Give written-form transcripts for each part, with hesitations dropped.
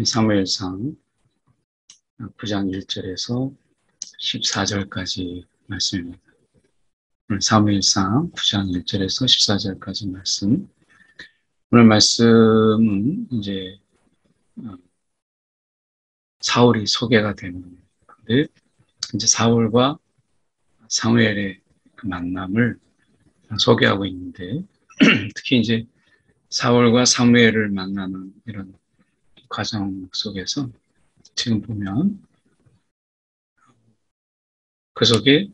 사무엘상 9장 1절에서 14절까지 말씀입니다. 오늘 사무엘상 9장 1절에서 14절까지 말씀. 오늘 말씀은 이제 사울이 소개가 되는 건데, 이제 사울과 사무엘의 그 만남을 소개하고 있는데, 특히 이제 사울과 사무엘을 만나는 이런 과정 속에서 지금 보면 그 속에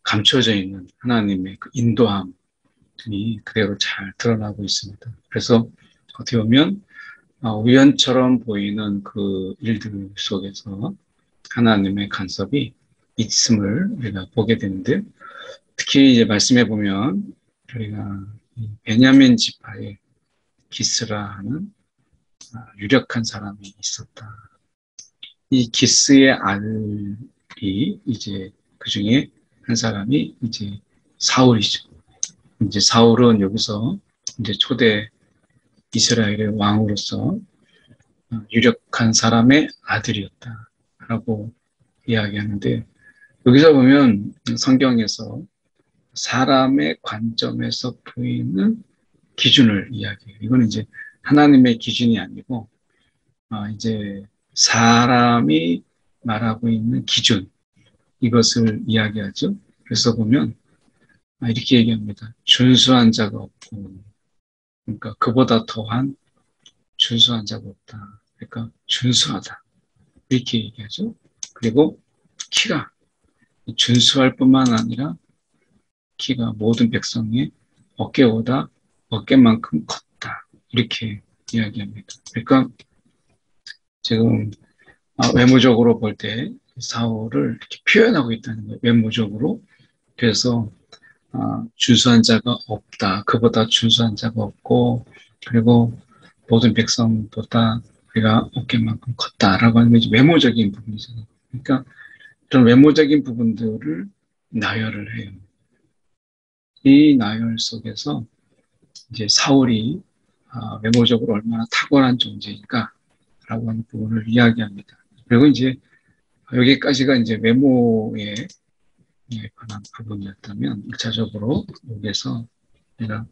감춰져 있는 하나님의 그 인도함이 그대로 잘 드러나고 있습니다. 그래서 어떻게 보면 우연처럼 보이는 그 일들 속에서 하나님의 간섭이 있음을 우리가 보게 되는데, 특히 이제 말씀해 보면 우리가 베냐민 지파의 기스라 하는 유력한 사람이 있었다. 이 기스의 아들이 이제 그 중에 한 사람이 이제 사울이죠. 이제 사울은 여기서 이제 초대 이스라엘의 왕으로서 유력한 사람의 아들이었다라고 이야기하는데, 여기서 보면 성경에서 사람의 관점에서 보이는 기준을 이야기해요. 이건 이제 하나님의 기준이 아니고 이제 사람이 말하고 있는 기준, 이것을 이야기하죠. 그래서 보면 이렇게 얘기합니다. 준수한 자가 없고, 그러니까 그보다 더한 준수한 자가 없다. 그러니까 준수하다, 이렇게 얘기하죠. 그리고 키가 준수할 뿐만 아니라 키가 모든 백성의 어깨만큼 컸다, 이렇게 이야기합니다. 그러니까 지금 외모적으로 볼 때 사울을 이렇게 표현하고 있다는 거예요. 외모적으로. 그래서 준수한 자가 없다, 그보다 준수한 자가 없고, 그리고 모든 백성보다 그가 어깨만큼 컸다라고 하는 게 외모적인 부분이잖아요. 그러니까 그런 외모적인 부분들을 나열을 해요. 이 나열 속에서 이제 사울이 외모적으로 얼마나 탁월한 존재인가라고 하는 부분을 이야기합니다. 그리고 이제 여기까지가 이제 외모에 관한 부분이었다면, 1차적으로 여기서 내가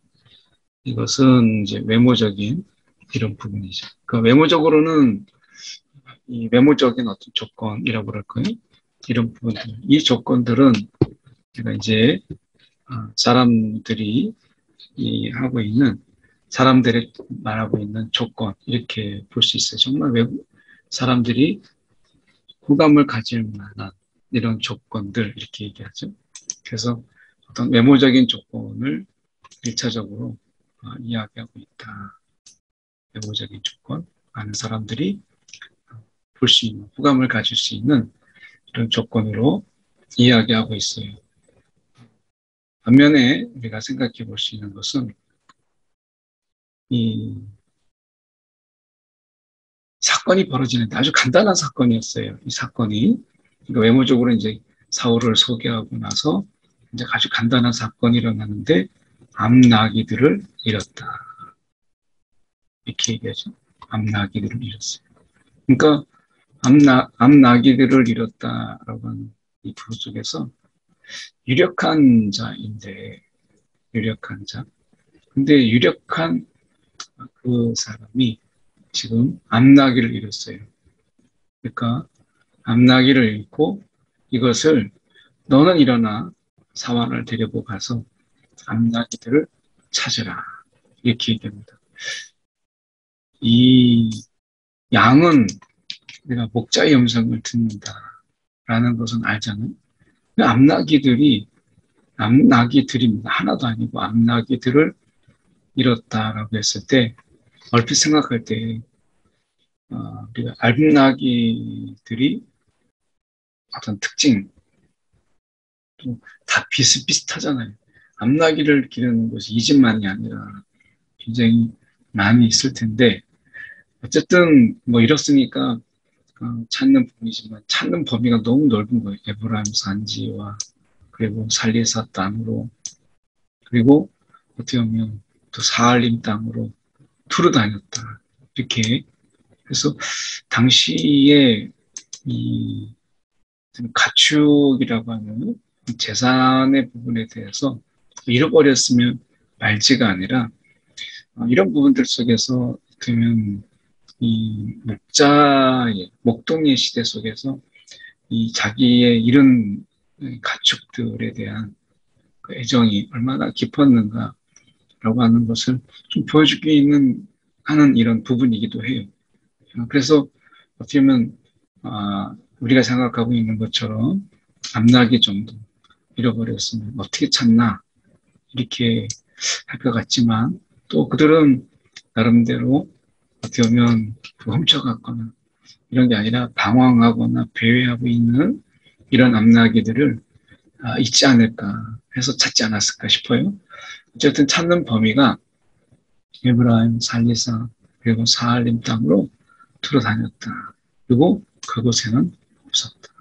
이것은 이제 외모적인 이런 부분이죠. 그 외모적으로는 이 외모적인 어떤 조건이라고 그럴까요? 이런 부분들, 이 조건들은 제가 이제 사람들이 사람들이 말하고 있는 조건, 이렇게 볼 수 있어요. 정말 사람들이 호감을 가질 만한 이런 조건들, 이렇게 얘기하죠. 그래서 어떤 외모적인 조건을 1차적으로 이야기하고 있다. 외모적인 조건, 많은 사람들이 볼 수 있는, 호감을 가질 수 있는 이런 조건으로 이야기하고 있어요. 반면에 우리가 생각해 볼 수 있는 것은 이 사건이 벌어지는데 아주 간단한 사건이었어요. 이 사건이. 그러니까 외모적으로 이제 사울을 소개하고 나서 이제 아주 간단한 사건이 일어나는데, 암나기들을 잃었다, 이렇게 얘기하죠. 암나기들을 잃었어요. 그러니까 암나기들을 잃었다라고 하는 이 부분 속에서 유력한 자인데, 유력한 자. 근데 유력한 그 사람이 지금 암나기를 잃었어요. 그러니까 암나기를 잃고, 이것을 너는 일어나 사환을 데리고 가서 암나기들을 찾으라, 이렇게 얘기합니다. 이 양은 내가 목자의 음성을 듣는다라는 것은 알잖아요. 암나기들입니다. 하나도 아니고 암나기들을 잃었다라고 했을 때, 얼핏 생각할 때 우리가 암나기들이 어떤 특징 다 비슷비슷하잖아요. 암나기를 기르는 것이 이 집만이 아니라 굉장히 많이 있을 텐데, 어쨌든 뭐 이렇으니까 찾는 부분이지만 찾는 범위가 너무 넓은 거예요. 에브라임 산지와 그리고 살리사 땅으로, 그리고 어떻게 보면 또 사할림 땅으로, 두루 다녔다. 이렇게. 그래서 당시에 이 가축이라고 하는 재산의 부분에 대해서 잃어버렸으면 말지가 아니라 이런 부분들 속에서 그러면 이 목자의 목동의 시대 속에서 이 자기의 이런 가축들에 대한 그 애정이 얼마나 깊었는가라고 하는 것을 좀 보여주기 있는 하는 이런 부분이기도 해요. 그래서 어떻게 보면 우리가 생각하고 있는 것처럼 암나기 정도 잃어버렸으면 어떻게 찾나 이렇게 할 것 같지만 또 그들은 나름대로 어떻게 보면 훔쳐갔거나 이런 게 아니라 방황하거나 배회하고 있는 이런 암나기들을 있지 않을까 해서 찾지 않았을까 싶어요. 어쨌든 찾는 범위가 에브라임, 살리사, 그리고 사할림 땅으로 두루 다녔다. 그리고 그곳에는 없었다.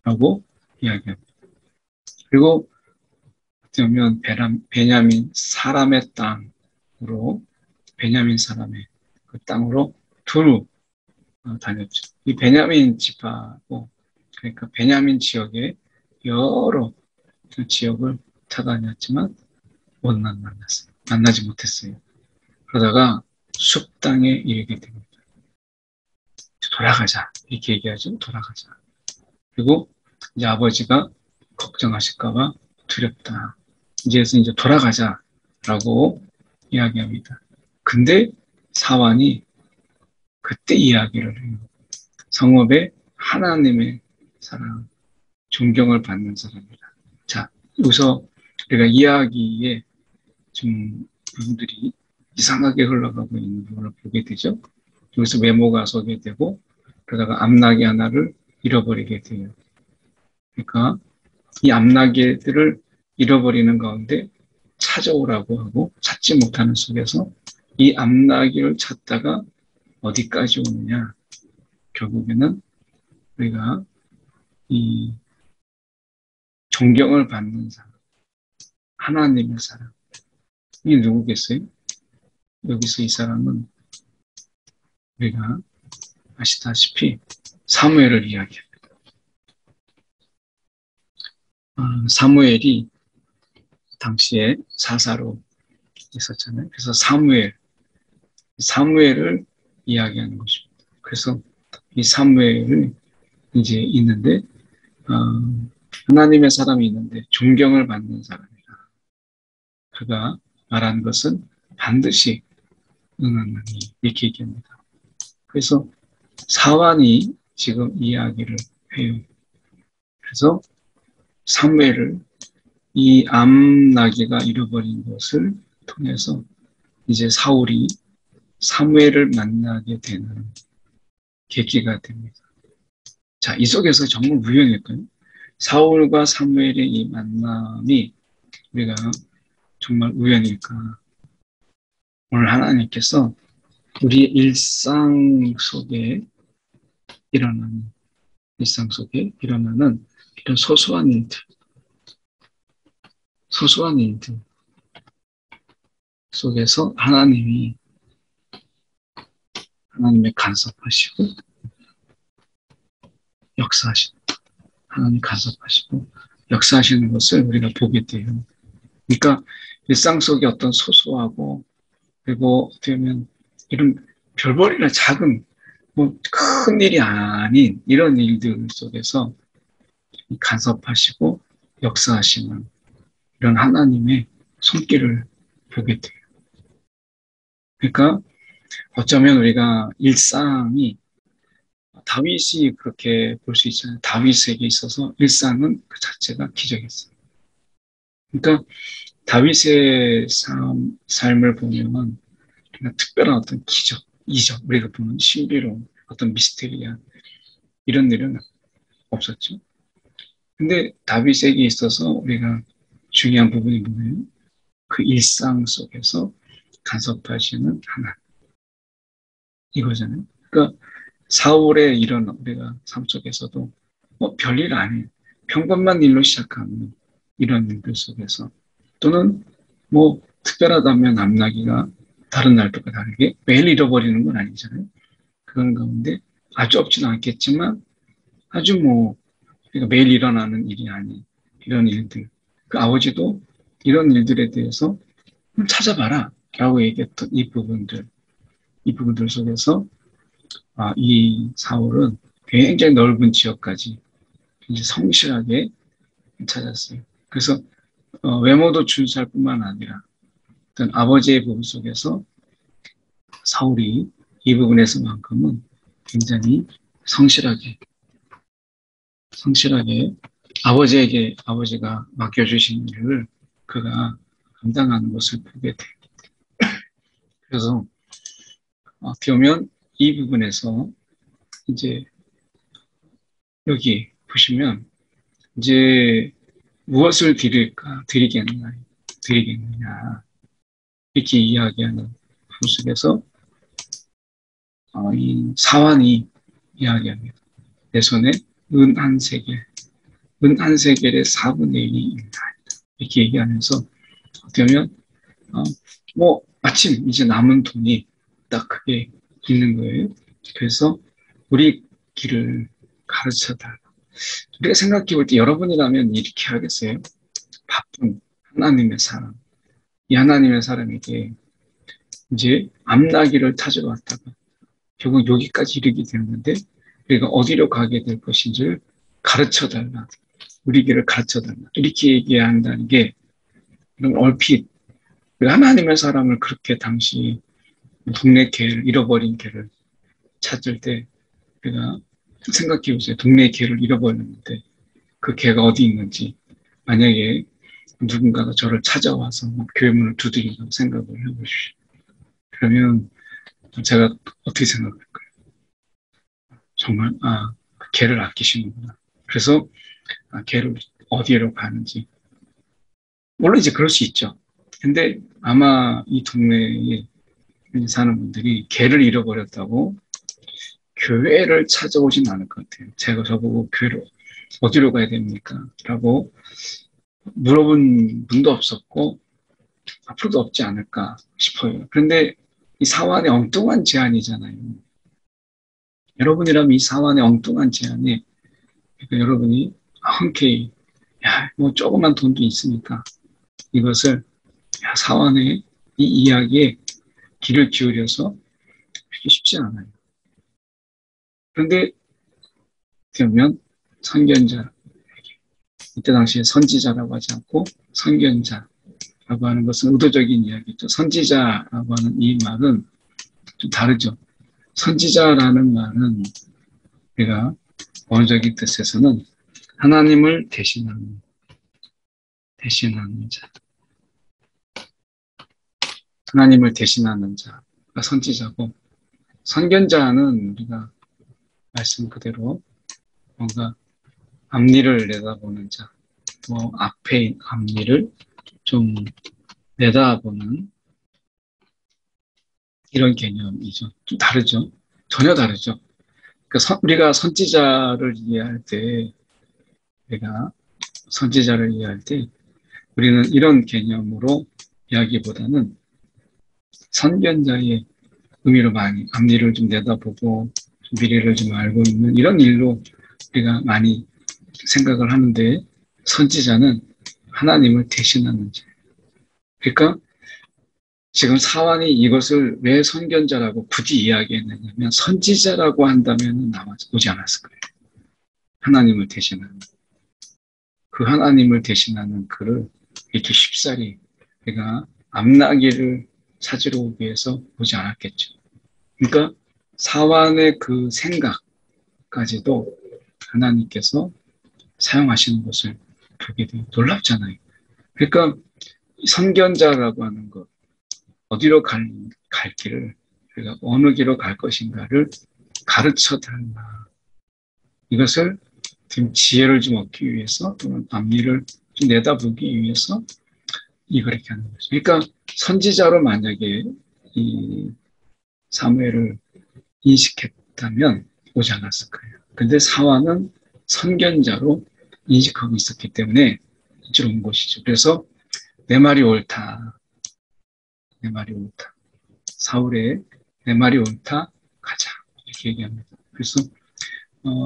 라고 이야기합니다. 그리고 그러면 베냐민 사람의 땅으로 베냐민 사람의 그 땅으로 두루 다녔죠. 이 베냐민 지파고 그러니까 베냐민 지역에 여러 지역을 찾아다녔지만 못 만났어요. 만나지 못했어요. 그러다가 숲 땅에 이르게 됩니다. 돌아가자 이렇게 얘기하죠. 돌아가자. 그리고 이제 아버지가 걱정하실까봐 두렵다. 이제서 이제 돌아가자라고 이야기합니다. 근데 사환이 그때 이야기를 해요. 성읍의 하나님의 사랑, 존경을 받는 사람이다. 자, 여기서 우리가 이야기에 좀 부분들이 이상하게 흘러가고 있는 부분을 보게 되죠. 여기서 메모가 서게 되고 그러다가 암나기 하나를 잃어버리게 돼요. 그러니까 이 암나기들을 잃어버리는 가운데 찾아오라고 하고 찾지 못하는 속에서 이 암나기를 찾다가 어디까지 오느냐. 결국에는 우리가 이 존경을 받는 사람, 하나님의 사람. 이게 누구겠어요? 여기서 이 사람은 우리가 아시다시피 사무엘을 이야기합니다. 사무엘이 당시에 사사로 있었잖아요. 그래서 사무엘을 이야기하는 것입니다. 그래서 이 사무엘을 이제 있는데 하나님의 사람이 있는데 존경을 받는 사람이라. 그가 말한 것은 반드시 응하나니 이렇게 얘기합니다. 그래서 사환이 지금 이야기를 해요. 그래서 사무엘을 이 암나기가 잃어버린 것을 통해서 이제 사울이 사무엘을 만나게 되는 계기가 됩니다. 자, 이 속에서 정말 우연일까요? 사울과 사무엘의 이 만남이 우리가 정말 우연일까? 오늘 하나님께서 우리의 일상 속에 일어나는 이런 소소한 일들 속에서 하나님의 간섭하시고 하나님 간섭하시고 역사하시는 것을 우리가 보게 돼요. 그러니까 일상 속에 어떤 소소하고 그리고 어떻게 보면 이런 별볼이나 작은 큰 일이 아닌 이런 일들 속에서 간섭하시고 역사하시는 이런 하나님의 손길을 보게 돼요. 그러니까 어쩌면 우리가 일상이 다윗이 그렇게 볼 수 있잖아요. 다윗에게 있어서 일상은 그 자체가 기적이었어요. 그러니까 다윗의 삶을 보면 특별한 어떤 기적, 이적, 우리가 보는 신비로운 어떤 미스테리한 이런 일은 없었죠. 근데 다윗에게 있어서 우리가 중요한 부분이 뭐예요? 그 일상 속에서 간섭하시는 하나님. 이거잖아요. 그러니까 사울의 이런 우리가 삶 속에서도 별일 아니에요. 평범한 일로 시작하는 이런 일들 속에서 또는 특별하다면 암나기가 다른 날들과 다르게 매일 잃어버리는 건 아니잖아요. 그런 가운데 아주 없지는 않겠지만 아주 그러니까 매일 일어나는 일이 아닌 이런 일들. 그 아버지도 이런 일들에 대해서 찾아봐라 라고 얘기했던 이 부분들 속에서 이 사울은 굉장히 넓은 지역까지 이제 성실하게 찾았어요. 그래서 외모도 준수할 뿐만 아니라 어떤 아버지의 부분 속에서 사울이 이 부분에서만큼은 굉장히 성실하게 아버지가 맡겨주신 일을 그가 감당하는 것을 보게 돼요. 그래서 어떻게 보면 이 부분에서 이제 여기 보시면 이제 무엇을 드리겠느냐 이렇게 이야기하는 부분 속에서 이 사환이 이야기합니다. 내 손에 은 한 세겔의 4분의 1이 있다. 이렇게 얘기하면서 어떻게 보면 마침 이제 남은 돈이 딱 그게 있는 거예요. 그래서 우리 길을 가르쳐달라. 우리가 생각해 볼 때 여러분이라면 이렇게 하겠어요? 바쁜 하나님의 사람, 이 하나님의 사람에게 이제 암나기를 타주러 왔다가 결국 여기까지 이르게 되었는데 우리가 어디로 가게 될 것인지를 가르쳐달라. 우리 길을 가르쳐달라. 이렇게 얘기한다는 게 얼핏 하나님의 사람을 그렇게 당시 동네 개를 잃어버린 개를 찾을 때 우리가 생각해 보세요. 동네 개를 잃어버렸는데 그 개가 어디 있는지 만약에 누군가가 저를 찾아와서 교회 문을 두드린다고 생각을 해보십시오. 그러면 제가 어떻게 생각할까요? 정말 그 개를 아끼시는구나. 그래서 개를 어디로 가는지 물론 이제 그럴 수 있죠. 근데 아마 이 동네에 사는 분들이 개를 잃어버렸다고 교회를 찾아오진 않을 것 같아요. 제가 저보고 교회를 어디로 가야 됩니까? 라고 물어본 분도 없었고 앞으로도 없지 않을까 싶어요. 그런데 이 사환의 엉뚱한 제안이잖아요. 여러분이라면 이 사환의 엉뚱한 제안에 그러니까 여러분이 흔쾌히 조그만 돈도 있으니까 이것을 사환의 이 이야기에 귀를 기울여서 하기 쉽지 않아요. 그런데 그러면 선견자 이때 당시에 선지자라고 하지 않고 선견자라고 하는 것은 의도적인 이야기죠. 선지자라고 하는 이 말은 좀 다르죠. 선지자라는 말은 우리가 원어적인 뜻에서는 하나님을 대신하는 자. 하나님을 대신하는 자가 선지자고 선견자는 우리가 말씀 그대로 뭔가 앞니를 내다보는 자, 앞에 앞니를 좀 내다보는 이런 개념이죠. 좀 다르죠. 전혀 다르죠. 그러니까 우리가 선지자를 이해할 때 우리는 이런 개념으로 이야기보다는 선견자의 의미로 많이 앞니를 좀 내다보고 미래를 좀 알고 있는 이런 일로 우리가 많이 생각을 하는데 선지자는 하나님을 대신하는 자. 그러니까 지금 사환이 이것을 왜 선견자라고 굳이 이야기했느냐면 선지자라고 한다면 오지 않았을 거예요. 하나님을 대신하는. 그 하나님을 대신하는 그를 이렇게 쉽사리 우리가 암나기를 찾으러 오기 위해서 오지 않았겠죠. 그러니까 사환의 그 생각까지도 하나님께서 사용하시는 것을 보게 돼요. 놀랍잖아요. 그러니까 선견자라고 하는 것, 어디로 갈 길을 우리가 어느 길로 갈 것인가를 가르쳐 달라. 이것을 지금 지혜를 좀 얻기 위해서 또는 앞니를 좀 내다보기 위해서 이걸 이렇게 하는 거죠. 그러니까 선지자로 만약에 이 사무엘을 인식했다면 오지 않았을 거예요. 근데 사환은 선견자로 인식하고 있었기 때문에 이쪽으로 온 것이죠. 그래서 내 말이 옳다. 사울의 내 말이 옳다 가자 이렇게 얘기합니다. 그래서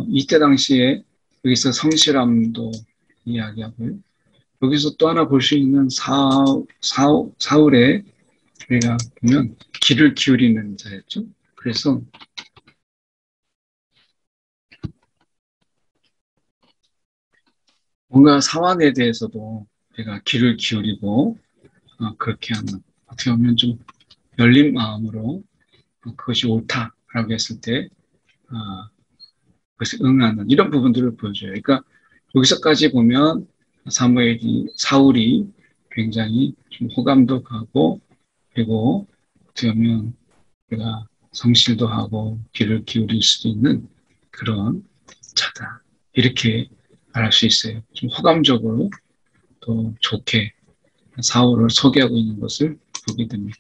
이때 당시에 여기서 성실함도 이야기하고요. 여기서 또 하나 볼 수 있는 사울의 우리가 보면 귀를 기울이는 자였죠. 그래서 뭔가 상황에 대해서도 우리가 귀를 기울이고 그렇게 하는 어떻게 보면 좀 열린 마음으로 그것이 옳다라고 했을 때 그것을 응하는 이런 부분들을 보여줘요. 그러니까 여기서까지 보면 사울이 굉장히 좀 호감도 가고 그리고 어떻게 보면 우리가 성실도 하고 귀를 기울일 수도 있는 그런 자다. 이렇게 말할 수 있어요. 좀 호감적으로 또 좋게 사울을 소개하고 있는 것을 보게 됩니다.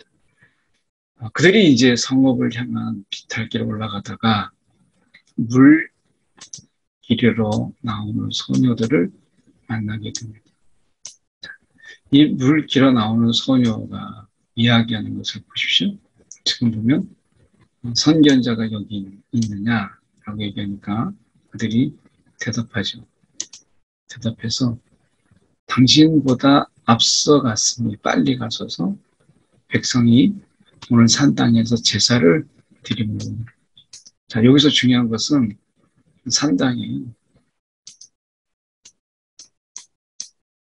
그들이 이제 성읍을 향한 비탈길에 올라가다가 물 기르러 나오는 소녀들을 만나게 됩니다. 이 물 길어 나오는 소녀가 이야기하는 것을 보십시오. 지금 보면 선견자가 여기 있느냐라고 얘기하니까 그들이 대답하죠. 대답해서 당신보다 앞서갔으니 빨리 가셔서 백성이 오늘 산 땅에서 제사를 드립니다. 자, 여기서 중요한 것은 산당이에요.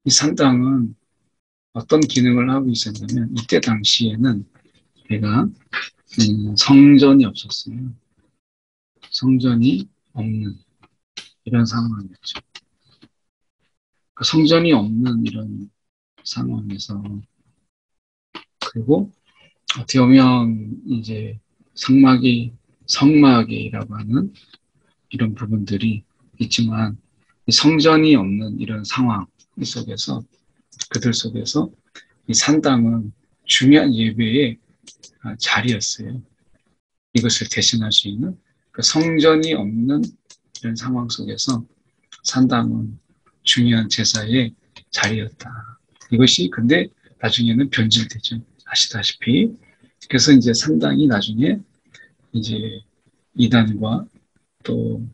이 산당은 어떤 기능을 하고 있었냐면 이때 당시에는 내가 성전이 없었어요. 성전이 없는 이런 상황이었죠. 그 성전이 없는 이런 상황에서 그리고 어떻게 보면 이제 성막이라고 하는 이런 부분들이 있지만 성전이 없는 이런 상황 속에서 그들 속에서 이 산당은 중요한 예배의 자리였어요. 이것을 대신할 수 있는 그 성전이 없는 이런 상황 속에서 산당은 중요한 제사의 자리였다. 이것이 근데 나중에는 변질되죠. 아시다시피. 그래서 이제 산당이 나중에 이제 이단과 또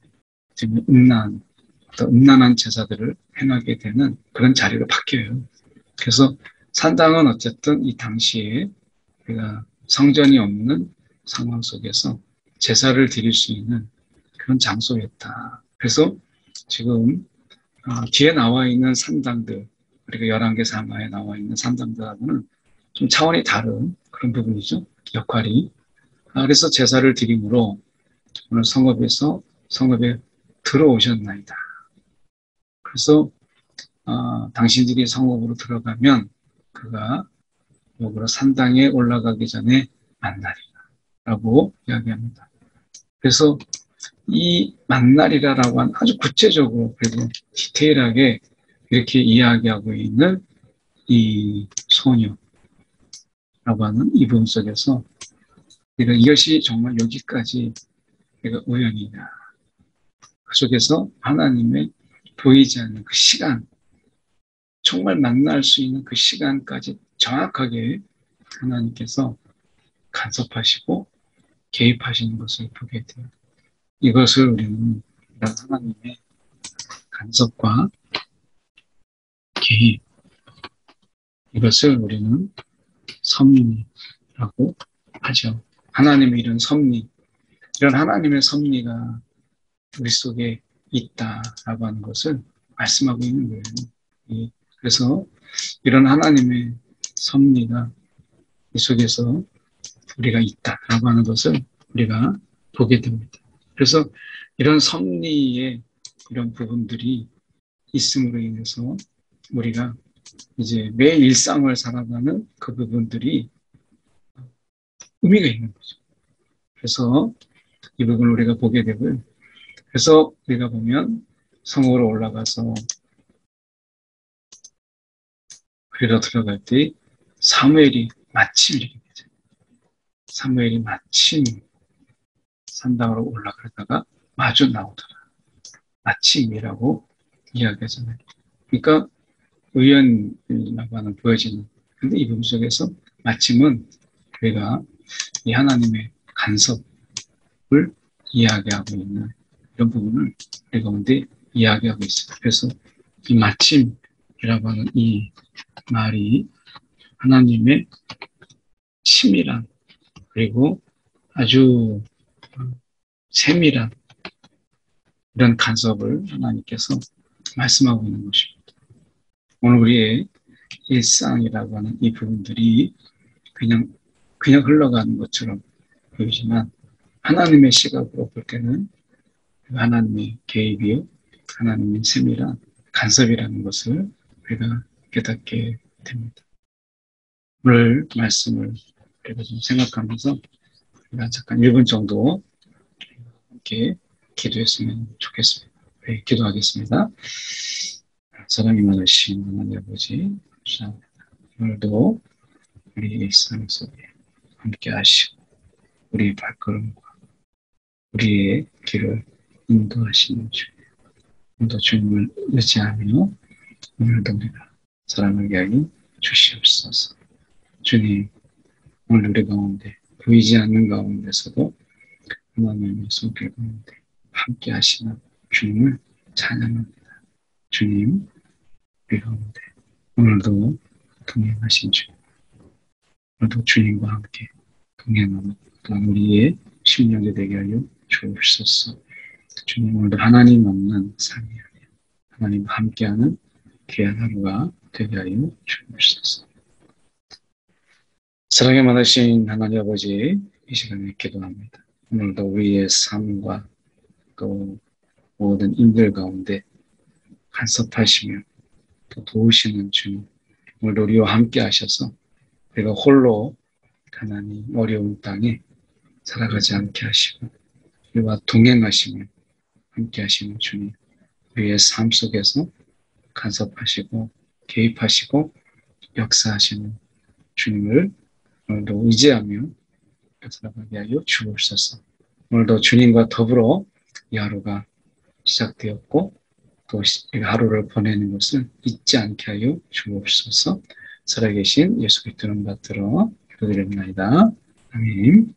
음란한 제사들을 행하게 되는 그런 자리로 바뀌어요. 그래서 산당은 어쨌든 이 당시에 우리가 성전이 없는 상황 속에서 제사를 드릴 수 있는 그런 장소였다. 그래서 지금 뒤에 나와 있는 산당들, 우리가 11개 사마에 나와 있는 산당들하고는 좀 차원이 다른 그런 부분이죠. 역할이. 그래서 제사를 드림으로 오늘 성읍에 들어오셨나이다. 그래서 당신들이 성읍으로 들어가면 그가 역으로 산당에 올라가기 전에 만나리라고 이야기합니다. 그래서 이 만나리라라고 하는 아주 구체적으로 그리고 디테일하게 이렇게 이야기하고 있는 이 소녀라고 하는 이 부분 속에서 이것이 정말 여기까지 우연이냐. 그 속에서 하나님의 보이지 않는 그 시간, 정말 만날 수 있는 그 시간까지 정확하게 하나님께서 간섭하시고 개입하시는 것을 보게 돼요. 이것을 우리는 하나님의 간섭과 개입, 이것을 우리는 섭리라고 하죠. 하나님의 이런 섭리, 이런 하나님의 섭리가 우리 속에 있다라고 하는 것을 말씀하고 있는 거예요. 그래서 이런 하나님의 섭리가 이 속에서 우리가 있다라고 하는 것을 우리가 보게 됩니다. 그래서 이런 섭리의 이런 부분들이 있음으로 인해서 우리가 이제 매 일상을 살아가는 그 부분들이 의미가 있는 거죠. 그래서 이 부분을 우리가 보게 되고요. 그래서 우리가 보면 성으로 올라가서 그리러 들어갈 때 사무엘이 마침 이렇게 되죠. 사무엘이 마침 산당으로 올라가다가 마주 나오더라. 마침이라고 이야기하잖아요. 그러니까 우연이라고 하는 보여지는. 근데 이 부분 속에서 마침은 우리가 이 하나님의 간섭을 이야기하고 있는 이런 부분을 우리 가운데 이야기하고 있습니다. 그래서 이 마침이라고 하는 이 말이 하나님의 치밀한 그리고 아주 세밀한 이런 간섭을 하나님께서 말씀하고 있는 것입니다. 오늘 우리의 일상이라고 하는 이 부분들이 그냥 흘러가는 것처럼 보이지만 하나님의 시각으로 볼 때는 하나님의 개입이요, 하나님의 세밀한 간섭이라는 것을 우리가 깨닫게 됩니다. 오늘 말씀을 우리가 좀 생각하면서 우리가 잠깐 1분 정도 함께 기도했으면 좋겠습니다. 네, 기도하겠습니다. 사랑이 많으신 하나님 아버지, 감사합니다. 오늘도 우리 일상 속에 함께 하시고 우리의 발걸음과 우리의 길을 인도하시는 주님, 오늘도 주님을 의지하며 오늘도 우리가 사랑을 하여 주시옵소서. 주님, 오늘 우리 가운데 보이지 않는 가운데서도 하나님의 손길 가운데 함께 하시는 주님을 찬양합니다. 주님, 우리 가운데 오늘도 동행하신 주님, 오늘도 주님과 함께 동행하는 우리의 심령이 되게 하여 주옵소서. 주님, 오늘도 하나님 없는 삶이 아니라 하나님과 함께하는 귀한 하루가 되게 하여 주옵소서. 사랑에 많으신 하나님 아버지, 이 시간에 기도합니다. 오늘도 우리의 삶과 또 모든 인들 가운데 간섭하시며 또 도우시는 주님, 오늘도 우리와 함께 하셔서 우리가 홀로 가난히 어려운 땅에 살아가지 않게 하시고 우리와 동행하시며 함께 하시는 주님, 우리의 삶 속에서 간섭하시고 개입하시고 역사하시는 주님을 오늘도 의지하며 살아가게 하여 주옵소서. 오늘도 주님과 더불어 이 하루가 시작되었고 또 이 하루를 보내는 것을 잊지 않게 하여 주옵소서. 살아계신 예수 그리스도를 받들어 기도드립니다. 아멘.